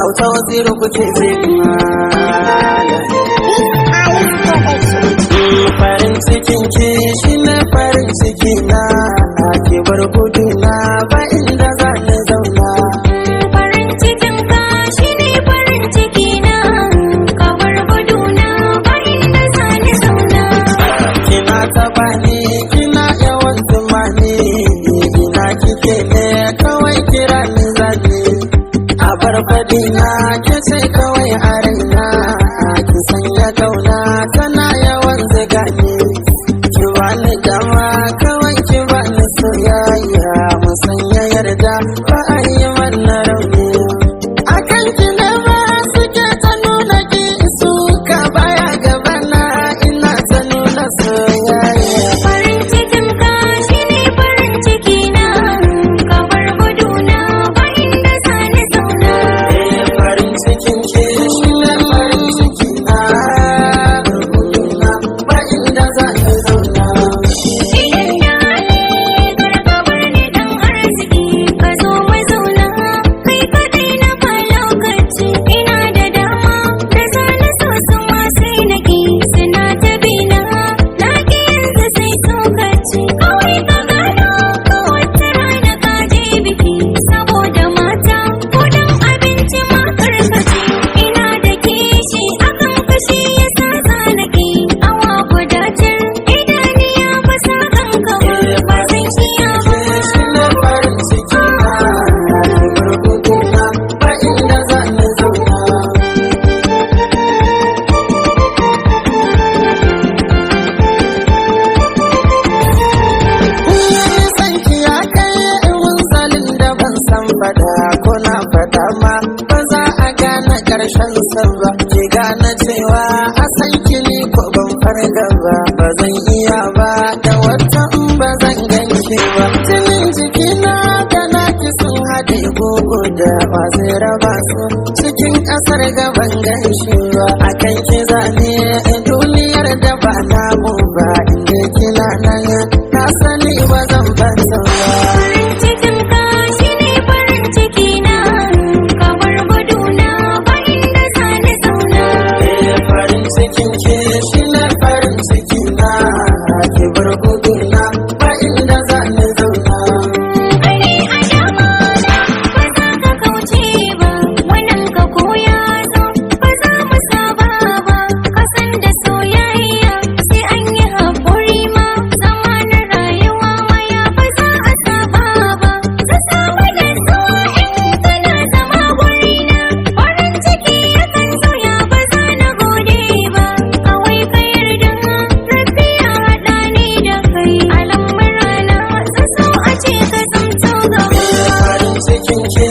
auta waziri kuke zai farin cikin ki shi ne farin ciki na ke bar gudu na ba inda za ni zauna. Farin cikin ka shi ne farin ciki na ka bar gudu na ba inda za ni zauna. Kina taba ni kina yawan tumani ina kike ne kawai kira ni zani a farfadi na ke sai kawai a raina ki sanya kauna tana yawan ziga ni ki bani dama kawai ki bani soyayya mu sanya yarda ba a yi mana rauni akan ki ne ba suke ta nuna ki su ka baya gabana ina ta nuna soyayya. Farin cikin ka shi ne farin ciki na ka bar gudu na ba inda za ni zauna. Farin cikin ki shi ne farin ciki na gudu na ba inda za ni zauna. Idan da hali kar ka bar ni dan arziki ka zo mu zauna kai kadai na ba lokaci ina da dama da zani so su ma sai na ki suna ta bina na ki yanzu sai tsokaci kawai ka gano ka wata rana ka je biki saboda mata kudin abinci ma karkace ina da kishi akan kashi yasa zanaki awa gudatar idaniya ba sa kanka ba zan iya ba. Shi ne farin ciki na gudu na ba inda za ni zauna. San ki ya kai munzalin da ban san fada ko na fada ma ba za a gane karshen san ba ki gane cewa a san ki ni ko ban farga ba zan iya ba da wata in ba zan ganki ba jinin jikina da naki sun haɗe gogo da ba zai raba su cikin ƙasar gaban ganshi ba a kan ki zane duniyar da ba namu ba inda kina nan na sani ba zan fasa ba. Farin cikin ka shi ne farin ciki na ka bar gudu na ba inda za ni zauna. Farin cikin ki shi ne farin ciki na ke bar gudu na ba inda za ni zauna. Gani a dama na ba za ka kauce ba wannan ka koya zo ba za mu saba ba ka san da soyayya sai an yi haƙuri ma zama na rayuwa maya ba za a saba ba su samu da zuwa in kana zama gurina farin ciki yakan sauya ba za na gode ba kawai ka yarda rabbi ya haɗa ni da kai a lamurana su so a ce ka zamto gaba. Farin cikin ki